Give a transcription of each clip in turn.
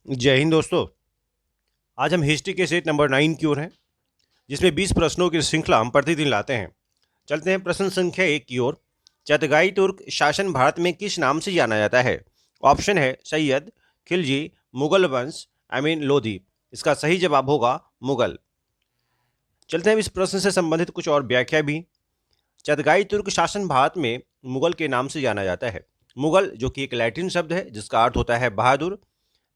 जय हिंद दोस्तों। आज हम हिस्ट्री के सेट नंबर 9 की ओर हैं, जिसमें 20 प्रश्नों की श्रृंखला हम प्रतिदिन लाते हैं। चलते हैं प्रश्न संख्या 1 की ओर। चगताई तुर्क शासन भारत में किस नाम से जाना जाता है? ऑप्शन है सैयद, खिलजी, मुगल वंश, लोधी। इसका सही जवाब होगा मुगल। चलते हैं इस प्रश्न से संबंधित कुछ और व्याख्या भी। चगताई तुर्क शासन भारत में मुगल के नाम से जाना जाता है। मुगल जो कि एक लैटिन शब्द है जिसका अर्थ होता है बहादुर।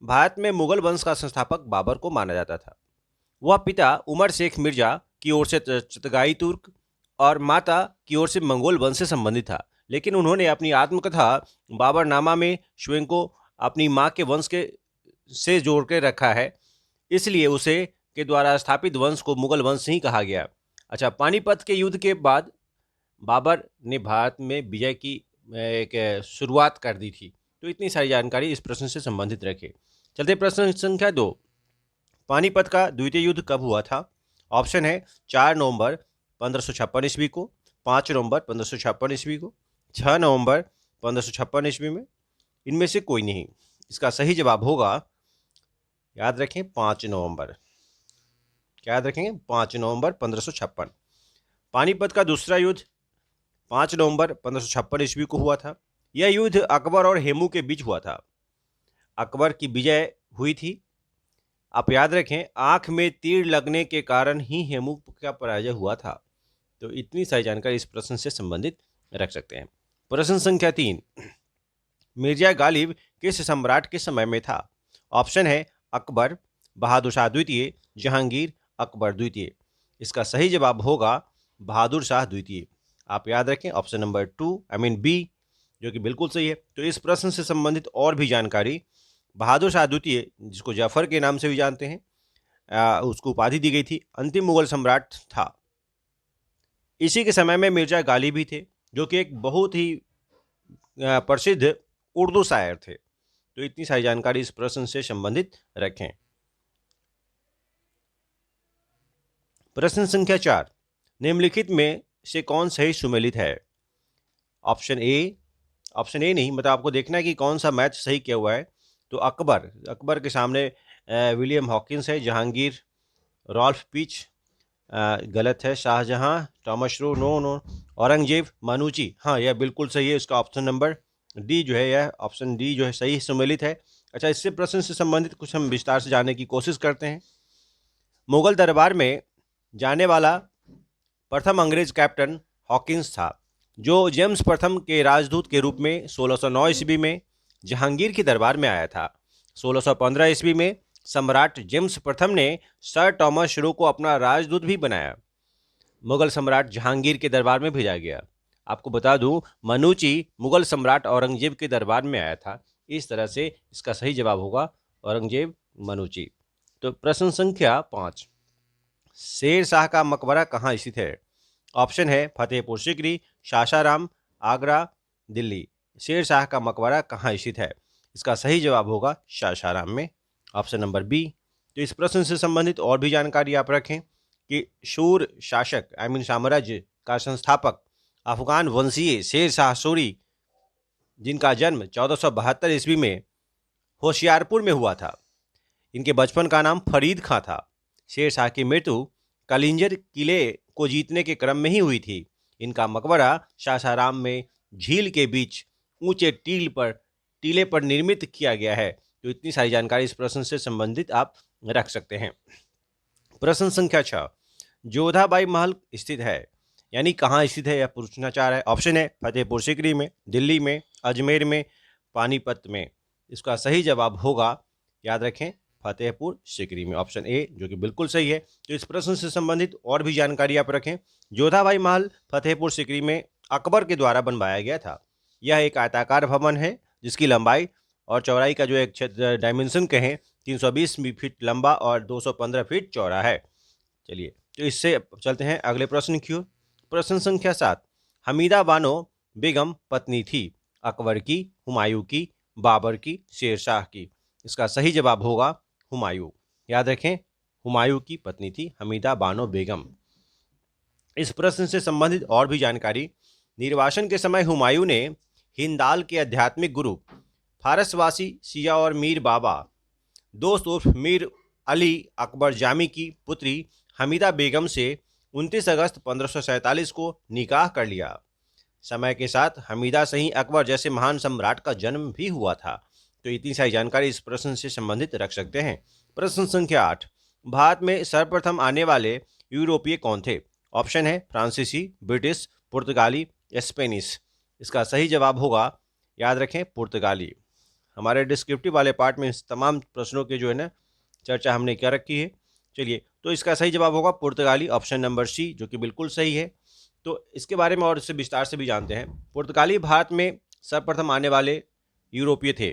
भारत में मुगल वंश का संस्थापक बाबर को माना जाता था। वह पिता उमर शेख मिर्जा की ओर से चगताई तुर्क और माता की ओर से मंगोल वंश से संबंधित था, लेकिन उन्होंने अपनी आत्मकथा बाबरनामा में स्वयं को अपनी मां के वंश के से जोड़ के रखा है, इसलिए उसे के द्वारा स्थापित वंश को मुगल वंश ही कहा गया। अच्छा, पानीपत के युद्ध के बाद बाबर ने भारत में विजय की एक शुरुआत कर दी थी। तो इतनी सारी जानकारी इस प्रश्न से संबंधित रखे। चलते प्रश्न संख्या 2। पानीपत का द्वितीय युद्ध कब हुआ था? ऑप्शन है 4 नवंबर 1556 ईस्वी को, 5 नवंबर 1556 ईस्वी को, 6 नवंबर 1556 ईस्वी में, इनमें से कोई नहीं। इसका सही जवाब होगा, याद रखें, 5 नवंबर। क्या याद रखेंगे? 5 नवंबर 1556। पानीपत का दूसरा युद्ध 5 नवंबर 1556 ईस्वी को हुआ था। यह युद्ध अकबर और हेमू के बीच हुआ था। अकबर की विजय हुई थी। आप याद रखें, आंख में तीर लगने के कारण ही हेमू का पराजय हुआ था। तो इतनी सारी जानकारी इस प्रश्न से संबंधित रख सकते हैं। प्रश्न संख्या 3। मिर्जा गालिब किस सम्राट के समय में था? ऑप्शन है अकबर, बहादुर शाह द्वितीय, जहांगीर, अकबर द्वितीय। इसका सही जवाब होगा बहादुर शाह द्वितीय। आप याद रखें ऑप्शन नंबर 2 बी, जो कि बिल्कुल सही है। तो इस प्रश्न से संबंधित और भी जानकारी, बहादुर शाह द्वितीय, जिसको जाफर के नाम से भी जानते हैं, उसको उपाधि दी गई थी, अंतिम मुगल सम्राट था। इसी के समय में मिर्जा गालिब भी थे, जो कि एक बहुत ही प्रसिद्ध उर्दू शायर थे। तो इतनी सारी जानकारी इस प्रश्न से संबंधित रखें। प्रश्न संख्या 4। निम्नलिखित में से कौन सही सुमेलित है? ऑप्शन ए नहीं, मतलब आपको देखना है कि कौन सा मैच सही किया हुआ है। तो अकबर के सामने विलियम हॉकिंस है, जहांगीर, रॉल्फ पीच, गलत है, Shah Jahan, Thomas Roe, no no, Aurangzeb, Manucci, हाँ यह बिल्कुल सही है। इसका ऑप्शन नंबर डी जो है, यह ऑप्शन डी जो है सही सम्मिलित है। अच्छा, इससे प्रश्न से संबंधित कुछ हम विस्तार से जानने की कोशिश करते हैं। मुगल दरबार में जाने वाला प्रथम अंग्रेज कैप्टन हॉकिंस था, जो जेम्स प्रथम के राजदूत के रूप में 1609 ईस्वी में जहांगीर के दरबार में आया था। 1615 ईस्वी में सम्राट जेम्स प्रथम ने सर टॉमस श्रो को अपना राजदूत भी बनाया। मुगल सम्राट जहांगीर के दरबार में भेजा गया। आपको बता दूं, मनुची मुगल सम्राट औरंगजेब के दरबार में आया था। इस तरह से इसका सही जवाब होगा औरंगजेब, मनुची। तो प्रश्न संख्या 5। शेर शाह का मकबरा कहाँ स्थित है? ऑप्शन है फतेहपुर सीकरी, सासाराम, आगरा, दिल्ली। शेर शाह का मकबरा कहाँ स्थित है? इसका सही जवाब होगा सासाराम में, ऑप्शन नंबर बी। तो इस प्रश्न से संबंधित और भी जानकारी आप रखें कि शूर शासक साम्राज्य का संस्थापक अफगान वंशीय शेर शाह सूरी, जिनका जन्म 1472 ईस्वी में होशियारपुर में हुआ था, इनके बचपन का नाम फरीद खां था। शेर शाह की मृत्यु कलिंजर किले को जीतने के क्रम में ही हुई थी। इनका मकबरा सासाराम में झील के बीच ऊंचे टीले पर निर्मित किया गया है। तो इतनी सारी जानकारी इस प्रश्न से संबंधित आप रख सकते हैं। प्रश्न संख्या 6। जोधाबाई महल स्थित है, यानी कहाँ स्थित है, यह पूछना चाह रहा है। ऑप्शन है फतेहपुर सीकरी में, दिल्ली में, अजमेर में, पानीपत में। इसका सही जवाब होगा, याद रखें, फतेहपुर सीकरी में, ऑप्शन ए, जो कि बिल्कुल सही है। तो इस प्रश्न से संबंधित और भी जानकारी आप रखें। जोधाबाई महल फतेहपुर सीकरी में अकबर के द्वारा बनवाया गया था। यह एक आयताकार भवन है, जिसकी लंबाई और चौड़ाई का जो एक डायमेंशन कहें, 320 फीट लंबा और 215 फीट चौड़ा है। चलिए, तो इससे चलते हैं अगले प्रश्न की ओर। प्रश्न संख्या 7। हमीदा बानो बेगम पत्नी थी अकबर की, हुमायूं की, बाबर की, शेरशाह की। इसका सही जवाब होगा हुमायूं। याद रखें, हुमायूं की पत्नी थी हमीदा बानो बेगम। इस प्रश्न से संबंधित और भी जानकारी, निर्वासन के समय हुमायूं ने हिंदाल के आध्यात्मिक गुरु फारसवासी शिया और मीर बाबा दोस्त उर्फ मीर अली अकबर जामी की पुत्री हमीदा बेगम से 29 अगस्त 1547 को निकाह कर लिया। समय के साथ हमीदा से ही अकबर जैसे महान सम्राट का जन्म भी हुआ था। तो इतनी सारी जानकारी इस प्रश्न से संबंधित रख सकते हैं। प्रश्न संख्या 8, भारत में सर्वप्रथम आने वाले यूरोपीय कौन थे? ऑप्शन है फ्रांसीसी, ब्रिटिश, पुर्तगाली, स्पेनिश। इसका सही जवाब होगा, याद रखें, पुर्तगाली। हमारे डिस्क्रिप्टिव वाले पार्ट में इस तमाम प्रश्नों के जो है ना चर्चा हमने क्या रखी है। चलिए, तो इसका सही जवाब होगा पुर्तगाली, ऑप्शन नंबर सी, जो कि बिल्कुल सही है। तो इसके बारे में और इससे विस्तार से भी जानते हैं। पुर्तगाली भारत में सर्वप्रथम आने वाले यूरोपीय थे।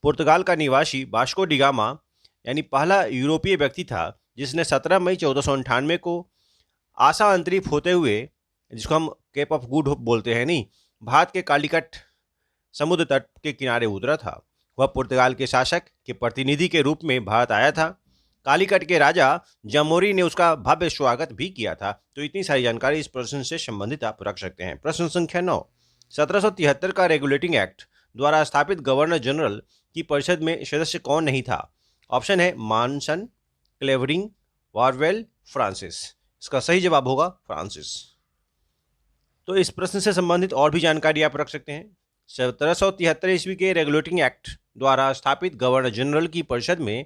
पुर्तगाल का निवासी वास्को डी गामा यानी पहला यूरोपीय व्यक्ति था जिसने 17 मई 1498 को आशा अंतरिक्ष होते हुए, जिसको हम केप ऑफ गुड होप बोलते हैं नहीं, भारत के कालीकट समुद्र तट के किनारे उतरा था। वह पुर्तगाल के शासक के प्रतिनिधि के रूप में भारत आया था। कालीकट के राजा जमोरी ने उसका भव्य स्वागत भी किया था। तो इतनी सारी जानकारी इस प्रश्न से संबंधित आप रख सकते हैं। प्रश्न संख्या 9, 1773 का रेगुलेटिंग एक्ट द्वारा स्थापित गवर्नर जनरल की परिषद में सदस्य कौन नहीं था? ऑप्शन है मानसन, क्लेवरिंग, वारवेल, फ्रांसिस। इसका सही जवाब होगा फ्रांसिस। तो इस प्रश्न से संबंधित और भी जानकारी आप रख सकते हैं। 1773 ईस्वी के रेगुलेटिंग एक्ट द्वारा स्थापित गवर्नर जनरल की परिषद में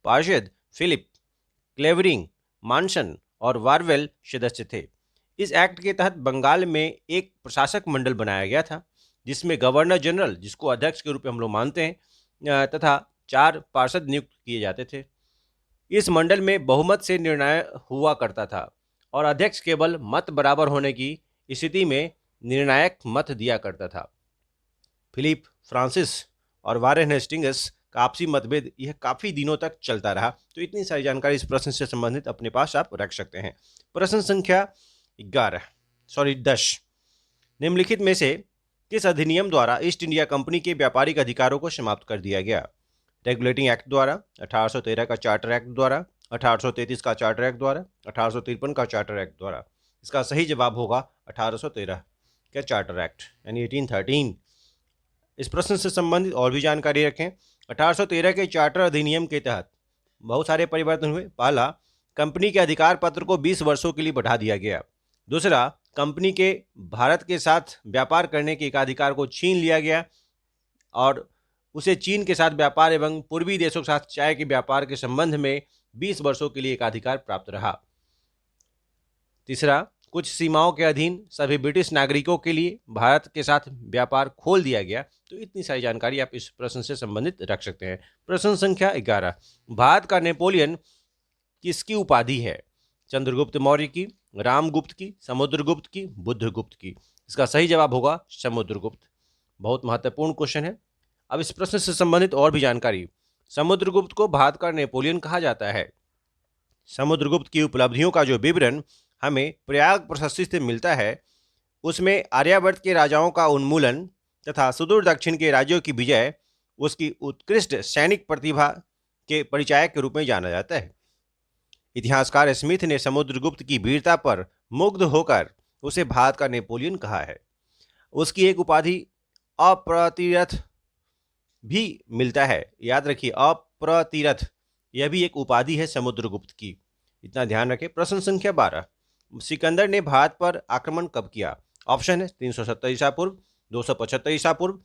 पार्षद फिलिप, क्लेवरिंग, मानसन और वारवेल सदस्य थे। इस एक्ट के तहत बंगाल में एक प्रशासक मंडल बनाया गया था जिसमें गवर्नर जनरल, जिसको अध्यक्ष के रूप में हम लोग मानते हैं, तथा 4 पार्षद नियुक्त किए जाते थे। इस मंडल में बहुमत से निर्णय हुआ करता था और अध्यक्ष केवल मत बराबर होने की स्थिति में निर्णायक मत दिया करता था। फिलिप, फ्रांसिस और वारेन हेस्टिंग्स का आपसी मतभेद यह काफ़ी दिनों तक चलता रहा। तो इतनी सारी जानकारी इस प्रश्न से संबंधित अपने पास आप रख सकते हैं। प्रश्न संख्या 10, निम्नलिखित में से किस अधिनियम द्वारा ईस्ट इंडिया कंपनी के व्यापारिक अधिकारों को समाप्त कर दिया गया? रेगुलेटिंग एक्ट द्वारा, 1813 का चार्टर एक्ट द्वारा, 1833 का चार्टर एक्ट द्वारा, 1853 का चार्टर एक्ट द्वारा। इसका सही जवाब होगा 1813 का चार्टर एक्ट यानी 1813। इस प्रश्न से संबंधित और भी जानकारी रखें। 1813 के चार्टर अधिनियम के तहत बहुत सारे परिवर्तन हुए। पहला, कंपनी के अधिकार पत्र को 20 वर्षों के लिए बढ़ा दिया गया। दूसरा, कंपनी के भारत के साथ व्यापार करने के एकाधिकार को छीन लिया गया और उसे चीन के साथ व्यापार एवं पूर्वी देशों के साथ चाय के व्यापार के संबंध में 20 वर्षों के लिए एकाधिकार प्राप्त रहा। तीसरा, कुछ सीमाओं के अधीन सभी ब्रिटिश नागरिकों के लिए भारत के साथ व्यापार खोल दिया गया। तो इतनी सारी जानकारी आप इस प्रश्न से संबंधित रख सकते हैं। प्रश्न संख्या 11, भारत का नेपोलियन किसकी उपाधि है? चंद्रगुप्त मौर्य की, रामगुप्त की, समुद्रगुप्त की, बुद्धगुप्त की। इसका सही जवाब होगा समुद्रगुप्त। बहुत महत्वपूर्ण क्वेश्चन है। अब इस प्रश्न से संबंधित और भी जानकारी। समुद्रगुप्त को भारत का नेपोलियन कहा जाता है। समुद्रगुप्त की उपलब्धियों का जो विवरण हमें प्रयाग प्रशस्ति से मिलता है उसमें आर्यावर्त के राजाओं का उन्मूलन तथा सुदूर दक्षिण के राज्यों की विजय उसकी उत्कृष्ट सैनिक प्रतिभा के परिचायक के रूप में जाना जाता है। इतिहासकार स्मिथ ने समुद्रगुप्त की वीरता पर मुग्ध होकर उसे भारत का नेपोलियन कहा है। उसकी एक उपाधि अप्रतिरथ भी मिलता है। याद रखिए, अप्रतिरथ यह भी एक उपाधि है समुद्रगुप्त की, इतना ध्यान रखें। प्रश्न संख्या 12, सिकंदर ने भारत पर आक्रमण कब किया? ऑप्शन है 370 ईसा पूर्व, 275 ईसा पूर्व,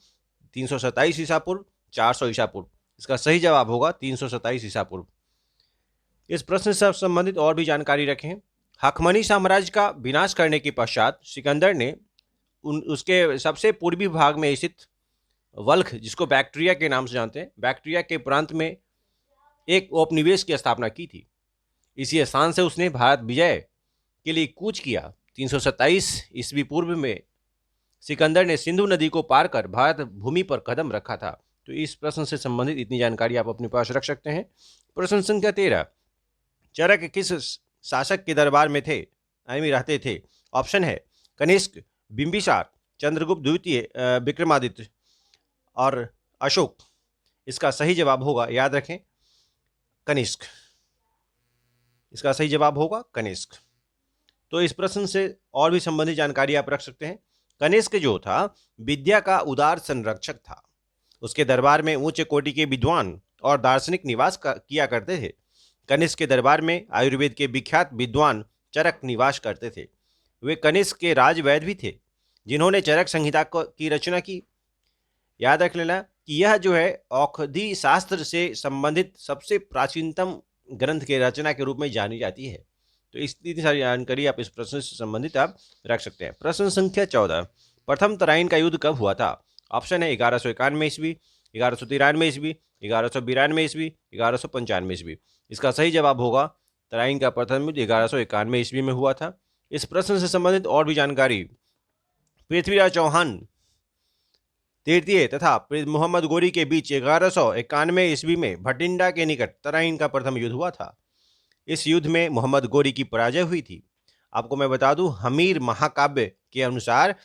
327 ईसा पूर्व, 400 ईसा पूर्व। इसका सही जवाब होगा 327 ईसा पूर्व। इस प्रश्न से संबंधित और भी जानकारी रखें। हखमनी साम्राज्य का विनाश करने के पश्चात सिकंदर ने उसके सबसे पूर्वी भाग में स्थित वल्ख, जिसको बैक्ट्रिया के नाम से जानते हैं, बैक्ट्रिया के प्रांत में एक उपनिवेश की स्थापना की थी। इसी स्थान से उसने भारत विजय के लिए कूच किया। 327 ईस्वी पूर्व में सिकंदर ने सिंधु नदी को पार कर भारत भूमि पर कदम रखा था। तो इस प्रश्न से संबंधित इतनी जानकारी आप अपने पास रख सकते हैं। प्रश्न संख्या 13, चरक किस शासक के दरबार में थे रहते थे? ऑप्शन है कनिष्क, बिंबिसार, चंद्रगुप्त द्वितीय, विक्रमादित्य और अशोक। इसका सही जवाब होगा, याद रखें, कनिष्क। इसका सही जवाब होगा कनिष्क। तो इस प्रश्न से और भी संबंधित जानकारी आप रख सकते हैं। कनिष्क जो था विद्या का उदार संरक्षक था। उसके दरबार में उच्च कोटि के विद्वान और दार्शनिक निवास किया करते थे। कनिष्क के दरबार में आयुर्वेद के विख्यात विद्वान चरक निवास करते थे। वे कनिष्क के राजवैद्य भी थे, जिन्होंने चरक संहिता की रचना की। याद रख लेना कि यह जो है औषधि शास्त्र से संबंधित सबसे प्राचीनतम ग्रंथ के रचना के रूप में जानी जाती है। तो इतनी सारी जानकारी आप इस प्रश्न से संबंधित आप रख सकते हैं। प्रश्न संख्या 14, प्रथम तराइन का युद्ध कब हुआ था? ऑप्शन है 1191 ईस्वी, 1193 ईस्वी, 1192 ईस्वी, 1195 ईस्वी। इसका सही जवाब होगा तराइन का प्रथम युद्ध 1191 ईस्वी में हुआ था। इस प्रश्न से संबंधित और भी जानकारी, पृथ्वीराज चौहान तृतीय तथा मोहम्मद गोरी के बीच 1191 ईस्वी में भटिंडा के निकट तराइन का प्रथम युद्ध हुआ था। इस युद्ध में मोहम्मद गोरी की पराजय हुई थी। आपको मैं बता दूं, हमीर महाकाव्य के अनुसार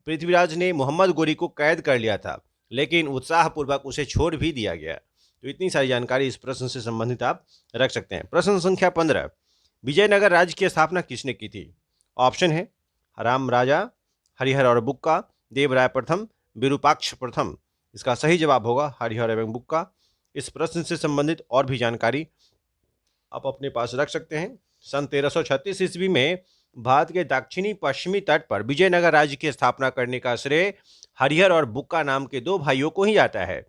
पृथ्वीराज ने मोहम्मद गोरी को कैद कर लिया था, लेकिन उत्साहपूर्वक उसे छोड़ भी दिया गया। तो इतनी सारी जानकारी इस प्रश्न से संबंधित आप रख सकते हैं। प्रश्न संख्या 15, विजयनगर राज्य की स्थापना किसने की थी? ऑप्शन है राम राजा, हरिहर और बुक्का, देवराय प्रथम, विरूपाक्ष प्रथम। इसका सही जवाब होगा हरिहर एवं बुक्का। इस प्रश्न से संबंधित और भी जानकारी आप अपने पास रख सकते हैं। सन 1336 ईस्वी में भारत के दक्षिणी पश्चिमी तट पर विजयनगर राज्य की स्थापना करने का श्रेय हरिहर और बुक्का नाम के दो भाइयों को ही जाता है।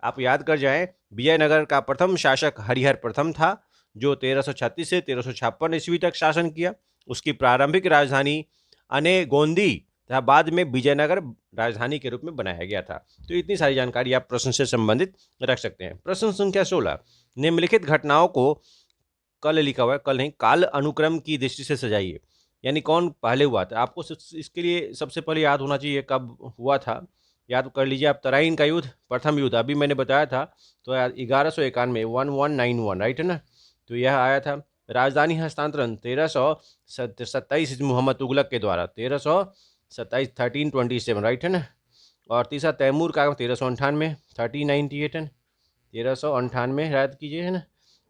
आप याद कर जाएं, विजयनगर का प्रथम शासक हरिहर प्रथम था, जो 1336 से 1356 ईस्वी तक शासन किया। उसकी प्रारंभिक राजधानी अनेगोंदी तथा बाद में विजयनगर राजधानी के रूप में बनाया गया था। तो इतनी सारी जानकारी आप प्रश्न से संबंधित रख सकते हैं। प्रश्न संख्या 16, निम्नलिखित घटनाओं को कल लिखा हुआ है, कल नहीं, काल अनुक्रम की दृष्टि से सजाइए। यानी कौन पहले हुआ था। आपको इसके लिए सबसे पहले याद होना चाहिए कब हुआ था। याद कर लीजिए आप, तराइन का युद्ध प्रथम युद्ध अभी मैंने बताया था, तो 1191 1191 राइट है ना। तो यह आया था। राजधानी हस्तांतरण 1327 मोहम्मद तुगलक के द्वारा, 1327 1327 राइट है ना। और तीसरा तैमूर का 1398 1398 है, 1398 याद कीजिए है ना।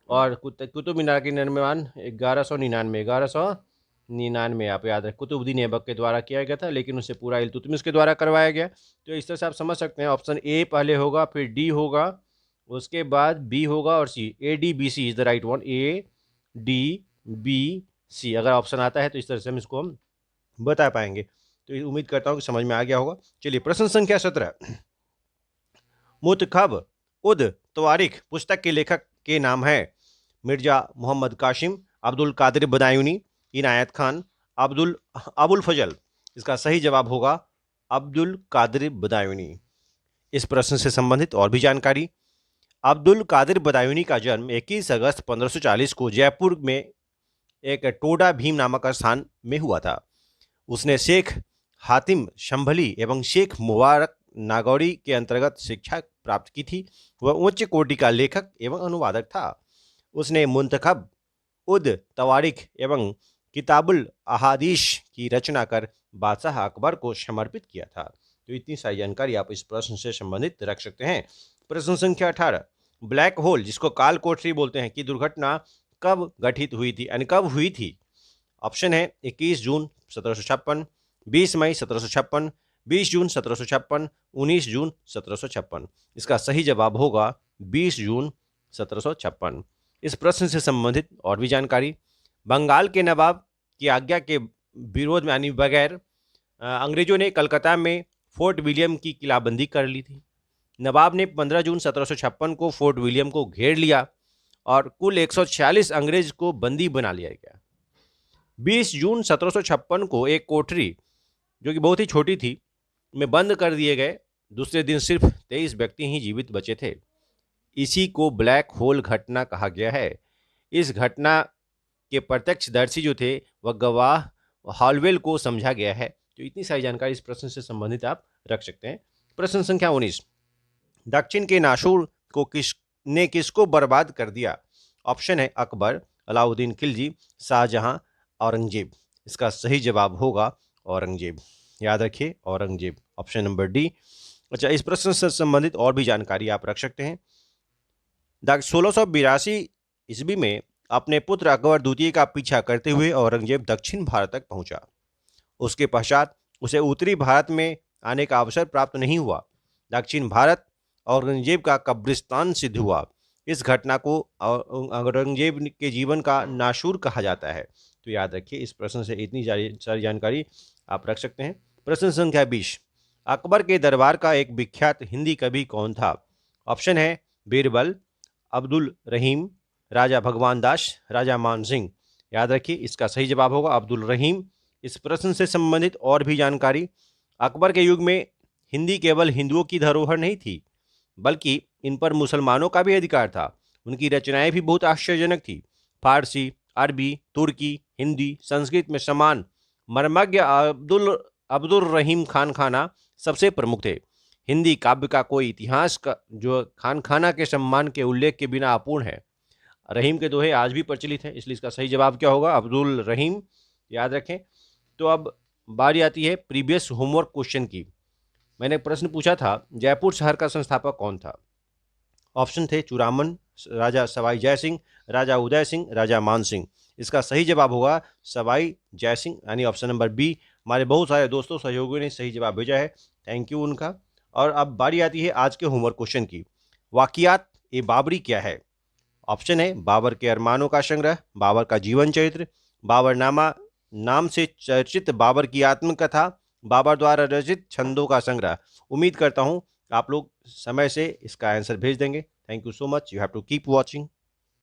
और कुतुब मीनार के निर्माण 1199 आप याद है, कुतुबुद्दीन ऐबक के द्वारा किया गया था, लेकिन उसे पूरा इल्तुतमिश के द्वारा करवाया गया। तो इस तरह से आप समझ सकते हैं। ऑप्शन ए पहले होगा, फिर डी होगा, उसके बाद बी होगा और C. A D B C is the right one. A D B C अगर ऑप्शन आता है तो इस तरह से हम इसको बता पाएंगे। तो उम्मीद करता हूँ कि समझ में आ गया होगा। चलिए प्रश्न संख्या 17, मुतखब उद तवारिख पुस्तक के लेखक के नाम है? मिर्जा मोहम्मद कासिम, अब्दुल कादिर बदायूनी, इनायत खान, अबुल फजल। इसका सही जवाब होगा अब्दुल कादिर बदायूनी। इस प्रश्न से संबंधित और भी जानकारी, अब्दुल कादिर बदायूनी का जन्म 21 अगस्त 1540 को जयपुर में एक टोडा भीम नामक स्थान में हुआ था। उसने शेख हातिम शंभली एवं शेख मुबारक नागौरी के अंतर्गत शिक्षा प्राप्त की थी। वह उच्च कोटि का लेखक एवं अनुवादक था। उसने मुंतखब उद तवारिख एवं किताबुल अहादीश की रचना कर बादशाह अकबर को समर्पित किया था। तो इतनी सारी जानकारी आप इस प्रश्न से संबंधित रख सकते हैं। प्रश्न संख्या 18, ब्लैक होल जिसको काल कोठरी बोलते हैं की दुर्घटना कब घटित हुई थी, यानी कब हुई थी? ऑप्शन है 21 जून 1756, 20 मई 1756, 20 जून 1756, 19 जून 1756। इसका सही जवाब होगा 20 जून 1756। इस प्रश्न से संबंधित और भी जानकारी, बंगाल के नवाब की आज्ञा के विरोध में यानी बगैर अंग्रेजों ने कलकत्ता में फोर्ट विलियम की किलाबंदी कर ली थी। नवाब ने 15 जून 1756 को फोर्ट विलियम को घेर लिया और कुल 146 अंग्रेज को बंदी बना लिया गया। 20 जून 1756 को एक कोठरी जो कि बहुत ही छोटी थी में बंद कर दिए गए। दूसरे दिन सिर्फ 23 व्यक्ति ही जीवित बचे थे। इसी को ब्लैक होल घटना कहा गया है। इस घटना के प्रत्यक्षदर्शी जो थे वह गवाह हॉलवेल को समझा गया है। तो इतनी सारी जानकारी इस प्रश्न से संबंधित आप रख सकते हैं। प्रश्न संख्या 19, दक्षिण के नासूर को किसको बर्बाद कर दिया? ऑप्शन है अकबर, अलाउद्दीन खिलजी, शाहजहां, औरंगजेब। इसका सही जवाब होगा औरंगजेब। याद रखिए औरंगजेब, ऑप्शन नंबर डी। अच्छा, इस प्रश्न से संबंधित और भी जानकारी आप रख सकते हैं। 1682 ईस्वी में अपने पुत्र अकबर द्वितीय का पीछा करते हुए औरंगजेब दक्षिण भारत तक पहुंचा। उसके पश्चात उसे उत्तरी भारत में आने का अवसर प्राप्त नहीं हुआ। दक्षिण भारत औरंगजेब का कब्रिस्तान सिद्ध हुआ। इस घटना को औरंगजेब के जीवन का नाशूर कहा जाता है। तो याद रखिए, इस प्रश्न से इतनी सारी जानकारी आप रख सकते हैं। प्रश्न संख्या 20, अकबर के दरबार का एक विख्यात हिंदी कवि कौन था? ऑप्शन है बीरबल, अब्दुल रहीम, राजा भगवान दास, राजा मान सिंह। याद रखिए, इसका सही जवाब होगा अब्दुल रहीम। इस प्रश्न से संबंधित और भी जानकारी, अकबर के युग में हिंदी केवल हिंदुओं की धरोहर नहीं थी, बल्कि इन पर मुसलमानों का भी अधिकार था। उनकी रचनाएं भी बहुत आश्चर्यजनक थी। फारसी, अरबी, तुर्की, हिंदी, संस्कृत में समान मर्मज्ञ अब्दुल अब्दुल रहीम खान खाना सबसे प्रमुख थे। हिंदी काव्य का कोई इतिहास का जो खान खाना के सम्मान के उल्लेख के बिना अपूर्ण है। रहीम के दोहे आज भी प्रचलित हैं, इसलिए इसका सही जवाब क्या होगा? अब्दुल रहीम। याद रखें। तो अब बारी आती है प्रीवियस होमवर्क क्वेश्चन की। मैंने प्रश्न पूछा था, जयपुर शहर का संस्थापक कौन था? ऑप्शन थे चूड़ामन, राजा सवाई जयसिंह, राजा उदय सिंह, राजा मान सिंह। इसका सही जवाब होगा सवाई जयसिंह, यानी ऑप्शन नंबर बी। हमारे बहुत सारे दोस्तों सहयोगियों ने सही जवाब भेजा है, थैंक यू उनका। और अब बारी आती है आज के होमवर्क क्वेश्चन की। वाकियात ए बाबरी क्या है? ऑप्शन है बाबर के अरमानों का संग्रह, बाबर का जीवन चरित्र, बाबरनामा नाम से चर्चित बाबर की आत्मकथा, बाबर द्वारा रचित छंदों का संग्रह। उम्मीद करता हूं आप लोग समय से इसका आंसर भेज देंगे। Thank you so much. You have to keep watching.